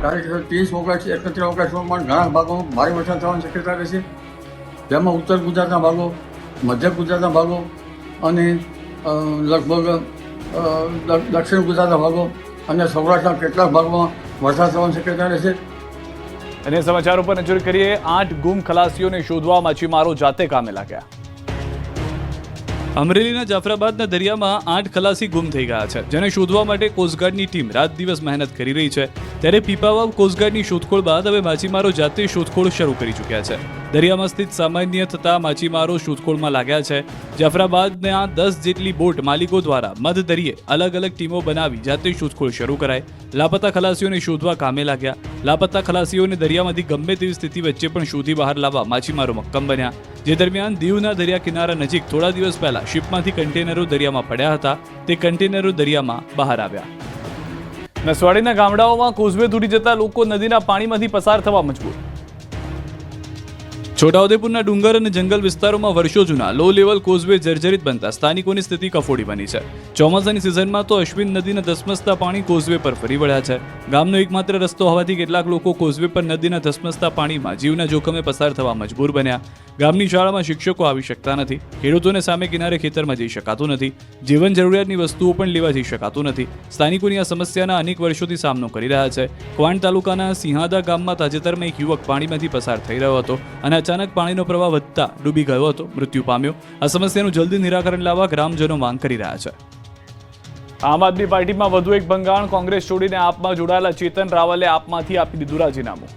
તારીખ 30 ઓગસ્ટ 31 ઓગસ્ટમાં પણ ઘણા ભાગોમાં ભારે વરસાદ થવાની શક્યતા રહેશે, જેમાં ઉત્તર ગુજરાતના ભાગો, મધ્ય ગુજરાતના ભાગો અને લગભગ દક્ષિણ ગુજરાતના ભાગો અને સૌરાષ્ટ્રના કેટલાક ભાગોમાં વરસાદ થવાની શક્યતા રહેશે. અને સમાચારો પર નજર કરીએ. 8 ગુમ ખલાસીઓને શોધવા માછીમારો જાતે કામે લાગ્યા. અમરેલીના જાફરાબાદના દરિયામાં 8 ખલાસી ગુમ થઈ ગયા છે, જેને શોધવા માટે કોસ્ટગાર્ડની ટીમ રાત દિવસ મહેનત કરી રહી છે. ત્યારે પીપાવાવ કોસ્ટગાર્ડની શોધખોળ બાદ હવે માછીમારો જાતે શોધખોળ શરૂ કરી ચૂક્યા છે. દરિયામાં સ્થિત સામાન્ય થતા માછીમારો શોધખોળમાં લાગ્યા છે. જાફરાબાદના 10 જેટલી બોટ માલિકો દ્વારા મધ દરિયે અલગ અલગ ટીમો બનાવી જાતે શોધખોળ શરૂ કરાઈ. લાપતા ખલાસીઓને શોધવા કામે લાગ્યા. લાપતા ખલાસીઓને દરિયામાંથી ગમે તેવી સ્થિતિ વચ્ચે પણ શોધી બહાર લાવવા માછીમારો મક્કમ બન્યા. જે દરમિયાન દીવના દરિયા કિનારા નજીક થોડા દિવસ પહેલા શિપમાંથી કન્ટેનરો દરિયામાં પડ્યા હતા, તે કન્ટેનરો દરિયામાં બહાર આવ્યા. નસવાડીના ગામડાઓમાં કોઝવે તૂટી જતા લોકો નદીના પાણીમાંથી પસાર થવા મજબૂર. છોટાઉદેપુરના ડુંગર અને જંગલ વિસ્તારોમાં વર્ષો જૂના લો લેવલ કોઝવે જર્જરિત બનતા સ્થાનિકોની સ્થિતિ કફોડી બની છે. ચોમાસાની સિઝનમાં તો અશ્વિન નદીના ધસમસતા પાણી કોઝવે પર ફરી વળ્યા છે. ગામનો એકમાત્ર રસ્તો હોવાથી કેટલાક લોકો કોઝવે પર નદીના ધસમસતા પાણીમાં જીવના જોખમે પસાર થવા મજબૂર બન્યા. ગામની શાળામાં શિક્ષકો આવી શકતા નથી. ખેડૂતોને સામે કિનારે ખેતરમાં જઈ શકાતું નથી. જીવન જરૂરિયાતની વસ્તુઓ પણ લેવા જઈ શકાતું નથી. સ્થાનિકોની આ સમસ્યાના અનેક વર્ષોથી સામનો કરી રહ્યા છે. ક્વાંટ તાલુકાના સિંહાદા ગામમાં તાજેતરમાં એક યુવક પાણીમાંથી પસાર થઈ રહ્યો હતો અને અચાનક પાણીનો પ્રવાહ વધતા ડૂબી ગયો હતો, મૃત્યુ પામ્યો. આ સમસ્યાનું જલ્દી નિરાકરણ લાવવા ગ્રામજનો માંગ કરી રહ્યા છે. આમ આદમી પાર્ટીમાં વધુ એક ભંગાણ. કોંગ્રેસ છોડીને આપમાં જોડાયેલા ચેતન રાવલે આપમાંથી આપી દીધું રાજીનામું.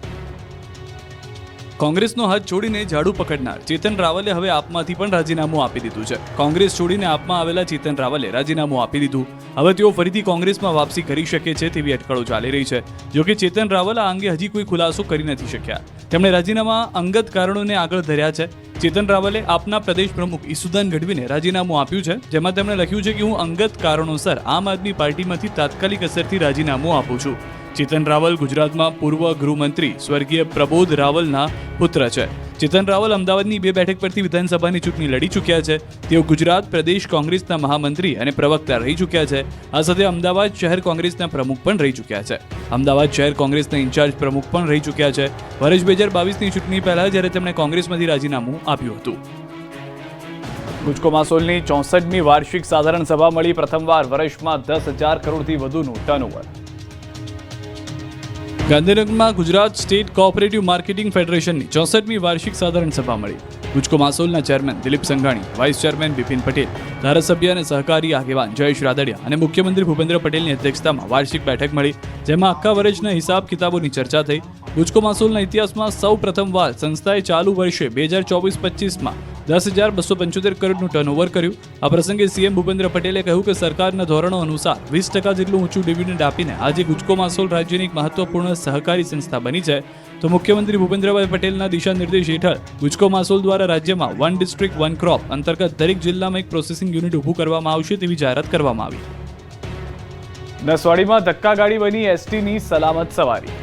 કોંગ્રેસનો હાથ છોડીને ઝાડુ પકડનાર ચેતન રાવલે હવે આપમાંથી પણ રાજીનામું આપી દીધું છે. કોંગ્રેસ છોડીને આપમાં આવેલા ચેતન રાવલે રાજીનામું આપી દીધું. હવે તેઓ ફરીથી કોંગ્રેસમાં વાપસી કરી શકે છે તેવી અટકળો ચાલી રહી છે. જોકે ચેતન રાવલ આ અંગે હજી કોઈ ખુલાસો કરી નથી શક્યા. તેમણે રાજીનામા અંગત કારણોને આગળ ધર્યા છે. ચેતન રાવલે આપના પ્રદેશ પ્રમુખ ઈસુદાન ગઢવીને રાજીનામું આપ્યું છે, જેમાં તેમણે લખ્યું છે કે હું અંગત કારણોસર આમ આદમી પાર્ટીમાંથી તાત્કાલિક અસરથી રાજીનામું આપું છું. ચેતન રાવલ ગુજરાતમાં પૂર્વ ગૃહમંત્રી સ્વર્ગીય પ્રબોધ રાવલના પુત્ર છે. ચેતન રાવલ અમદાવાદની 2 બેઠક પરથી વિધાનસભાની ચૂંટણી લડી ચૂક્યા છે. તેઓ ગુજરાત પ્રદેશ કોંગ્રેસના મહામંત્રી અને પ્રવક્તા રહી ચૂક્યા છે. આ સાથે અમદાવાદ શહેર કોંગ્રેસના પ્રમુખ પણ રહી ચૂક્યા છે. અમદાવાદ શહેર કોંગ્રેસના ઇન્ચાર્જ પ્રમુખ પણ રહી ચૂક્યા છે. વર્ષ 2022ની ચૂંટણી પહેલા જ્યારે તેમણે કોંગ્રેસમાંથી રાજીનામું આપ્યું હતું. ગુજકો માસોલની 64મી વાર્ષિક સાધારણ સભા મળી. પ્રથમવાર વર્ષમાં 10,000 કરોડથી વધુનું ટર્નઓવર. ગાંધીનગરમાં ગુજરાત સ્ટેટ કોઓપરેટિવ માર્કેટિંગ ફેડરેશનની 64મી વાર્ષિક સાધારણ સભા મળી. ગુજકો માસોલના chairman Dilip Sanghani, vice chairman Bipin Patel, ધારાસભ્ય અને સહકારી આગેવાન જયેશ રાદડિયા અને મુખ્યમંત્રી ભૂપેન્દ્ર પટેલની અધ્યક્ષતામાં વાર્ષિક બેઠક મળી, જેમાં આખા વર્ષના હિસાબ કિતાબોની ચર્ચા થઈ. ગુજકો માસોલના ઇતિહાસમાં સૌ પ્રથમવાર સંસ્થાએ ચાલુ વર્ષે 2024-25માં 10,275 કરોડનું ટર્નઓવર કર્યું. આ પ્રસંગે સીએમ ભૂપેન્દ્ર પટેલે કહ્યું કે સરકારના ધોરણો અનુસાર 20% જેટલું ઊંચું ડિવિડન્ડ આપીને આજે ગુજકો માસોલ રાજ્યની એક મહત્વપૂર્ણ સહકારી સંસ્થા બની છે. તો મુખ્યમંત્રી ભૂપેન્દ્રભાઈ પટેલના દિશા નિર્દેશ હેઠળ ગુજકો માસોલ દ્વારા રાજ્યમાં 1 ડિસ્ટ્રિક્ટ 1 ક્રોપ અંતર્ગત દરેક જિલ્લામાં એક પ્રોસેસિંગ યુનિટ ઊભું કરવામાં આવશે તેવી જાહેરાત કરવામાં આવી. નસવાડીમાં ધક્કાગાડી બની એસટીની સલામત સવારી.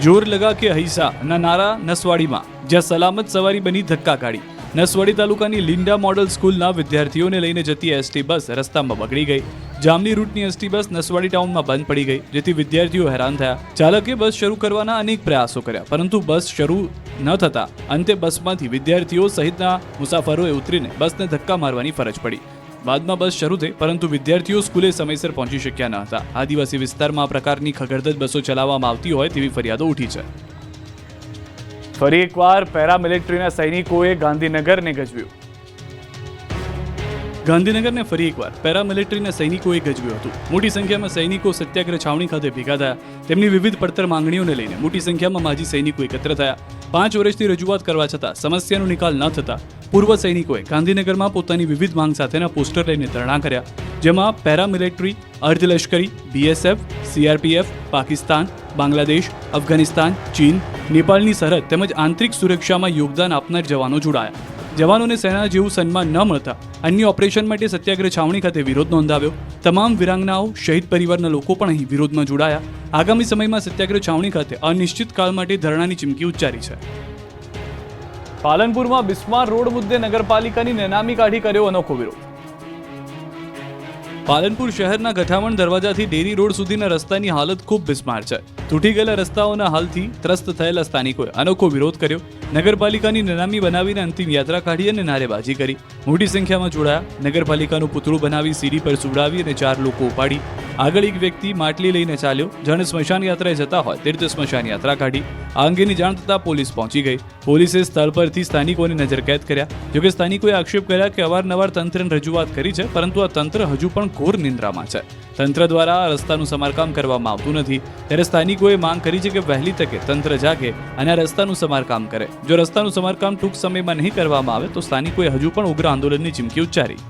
જોર લગા કે હૈસા ના નારા નસવાડીમાં, જ્યાં સલામત સવારી બની ધક્કાગાડી. નસવાડી તાલુકાની લિંડા મોડલ સ્કૂલના વિદ્યાર્થીઓને લઈને જતી એસટી બસ રસ્તામાં બગડી ગઈ. જામની રૂટની એસટી બસ નસવાડી ટાઉનમાં બંધ પડી ગઈ, જેથી વિદ્યાર્થીઓ હેરાન થયા. ચાલકે બસ શરૂ કરવાના અનેક પ્રયાસો કર્યા, પરંતુ બસ શરૂ ન થતા અંતે બસમાંથી વિદ્યાર્થીઓ સહિતના મુસાફરોએ ઉતરીને બસને ધક્કા મારવાની ફરજ પડી. બાદમાં બસ શરૂ થઈ, પરંતુ વિદ્યાર્થીઓ સ્કૂલે સમયસર પહોંચી શક્યા ન હતા. આદિવાસી વિસ્તારમાં આ પ્રકારની ખગડધજ બસો ચલાવવામાં આવતી હોય તેવી ફરિયાદો ઉઠી છે. ફરી એકવાર પેરામિલિટરીના સૈનિકોએ ગાંધીનગરને ગજવ્યું. ગાંધીનગરને ફરી એકવાર પેરામિલિટરીના સૈનિકોએ ગજવ્યું હતું. મોટી સંખ્યામાં સૈનિકો સત્યાગ્રહ છાવણી ખાતે ભેગા થયા. તેમની વિવિધ પડતર માંગણીઓને લઈને મોટી સંખ્યામાં માજી સૈનિકો એકત્ર થયા. 5 વર્ષથી રજૂઆત કરવા છતાં સમસ્યાનો નિકાલ ન થતા પૂર્વ સૈનિકોએ ગાંધીનગરમાં પોતાની વિવિધ માંગ સાથેના પોસ્ટર લઈને ધરણા કર્યા, જેમાં પેરામિલિટરી, અર્ધલશ્કરી, બીએસએફ, સીઆરપીએફ, પાકિસ્તાન, બાંગ્લાદેશ, અફઘાનિસ્તાન, ચીન, નેપાળની સરહદ તેમજ આંતરિક સુરક્ષામાં યોગદાન આપનાર જવાનો જોડાયા. જવાનોને સેના જેવું સન્માન ન મળતા અન્ય ઓપરેશન માટે સત્યાગ્રહ છાવણી ખાતે વિરોધ નોંધાવ્યો. તમામ વિરાંગનાઓ, શહીદ પરિવારના લોકો પણ અહીં વિરોધમાં જોડાયા. આગામી સમયમાં સત્યાગ્રહ છાવણી ખાતે અનિશ્ચિત કાળ માટે ધરણાની ચીમકી ઉચ્ચારી છે. પાલનપુરમાં બિસ્માર રોડ મુદ્દે નગરપાલિકાની નેનામી કાઢી કર્યો અનોખો વિરોધ. પાલનપુર શહેરના ગઠામણ દરવાજાથી ડેરી રોડ સુધીના રસ્તાની હાલત ખૂબ બિસ્માર છે. તૂટી ગયેલા રસ્તાઓના હાલથી ત્રસ્ત થયેલા સ્થાનિકોએ અનોખો વિરોધ કર્યો. નગરપાલિકાની નનામી બનાવીને અંતિમ યાત્રા કાઢી અને નારેબાજી કરી. મોટી સંખ્યામાં જોડાયા. નગરપાલિકાનું પૂતળું બનાવી સીડી પર સુવડાવી અને 4 લોકો ઉપાડી. આગળ એક વ્યક્તિ માટલી લઈને ચાલ્યો. જાણે સ્મશાન યાત્રાએ જતા હોય તે રીતે સ્મશાન યાત્રા કાઢી. આ અંગેની જાણ થતાં પોલીસ પહોંચી ગઈ. પોલીસે સ્થળ પરથી સ્થાનિકોને નજરકેદ કર્યા. જોકે સ્થાનિકોએ આક્ષેપ કર્યા કે અવારનવાર તંત્રને રજૂઆત કરી છે, પરંતુ આ તંત્ર હજુ પણ ઘોર નિંદ્રામાં છે. તંત્ર દ્વારા આ રસ્તાનું સમારકામ કરવામાં આવતું નથી. ત્યારે સ્થાનિકોએ માંગ કરી છે કે વહેલી તકે તંત્ર જાગે અને આ રસ્તાનું સમારકામ કરે. જો રસ્તાનું સમારકામ ટૂંક સમયમાં નહીં કરવામાં આવે તો સ્થાનિકોએ હજુ પણ ઉગ્ર આંદોલનની ચીમકી ઉચ્ચારી.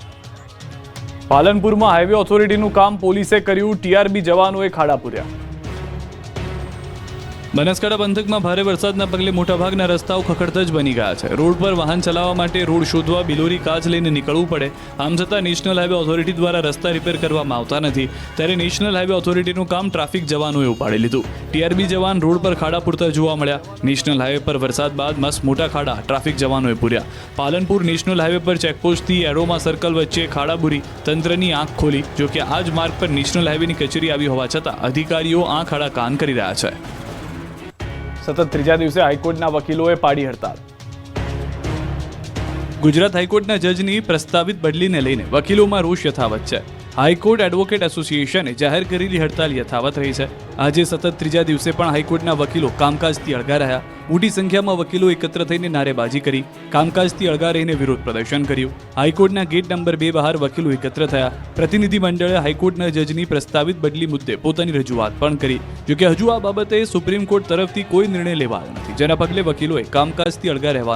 પાલનપુરમાં હાઈવે ઓથોરિટીનું કામ પોલીસે કર્યું. ટીઆરબી જવાનોએ ખાડા પૂર્યા. બનાસકાંઠા પંથકમાં ભારે વરસાદના પગલે મોટાભાગના રસ્તાઓ ખખડધજ બની ગયા છે. રોડ પર વાહન ચલાવવા માટે રોડ શોધવા બિલોરી કાચ લઈને નીકળવું પડે. આમ છતાં નેશનલ હાઈવે ઓથોરિટી દ્વારા રસ્તા રિપેર કરવામાં આવતા નથી. ત્યારે નેશનલ હાઈવે ઓથોરિટીનું કામ ટ્રાફિક જવાનોએ ઉપાડી લીધું. ટીઆરબી જવાન રોડ પર ખાડા પૂરતા જોવા મળ્યા. નેશનલ હાઈવે પર વરસાદ બાદ મસ્ત મોટા ખાડા ટ્રાફિક જવાનોએ પૂર્યા. પાલનપુર નેશનલ હાઈવે પર ચેકપોસ્ટથી એરોમા સર્કલ વચ્ચે ખાડા પૂરી તંત્રની આંખ ખોલી. જોકે આ જ માર્ગ પર નેશનલ હાઈવેની કચેરી આવી હોવા છતાં અધિકારીઓ આંખ આડા કાન કરી રહ્યા છે. સતત ત્રીજા દિવસે હાઈકોર્ટના વકીલોએ પાડી હડતાળ. ગુજરાત હાઈકોર્ટના જજની પ્રસ્તાવિત બદલીને લઈને વકીલોમાં રોષ યથાવત છે. હાઈકોર્ટ એડવોકેટ એસોસિએશને જાહેર કરેલી હડતાલ યથાવત રહી છે. આજે સતત ત્રીજા દિવસે પણ હાઈકોર્ટના વકીલો કામકાજથી અળગા રહ્યા. મોટી સંખ્યામાં વકીલો એકત્ર થઈને નારેબાજી કરી. કામકાજથી અળગા રહીને વિરોધ પ્રદર્શન કર્યું. હાઈકોર્ટના ગેટ નંબર 2 બહાર વકીલો એકત્ર થયા. પ્રતિનિધિ મંડળે હાઈકોર્ટના જજની પ્રસ્તાવિત બદલી મુદ્દે પોતાની રજૂઆત પણ કરી. જોકે હજુ આ બાબતે સુપ્રીમ કોર્ટ તરફથી કોઈ નિર્ણય લેવાયો નથી, જેના પગલે વકીલોએ કામકાજથી અળગા રહેવાનું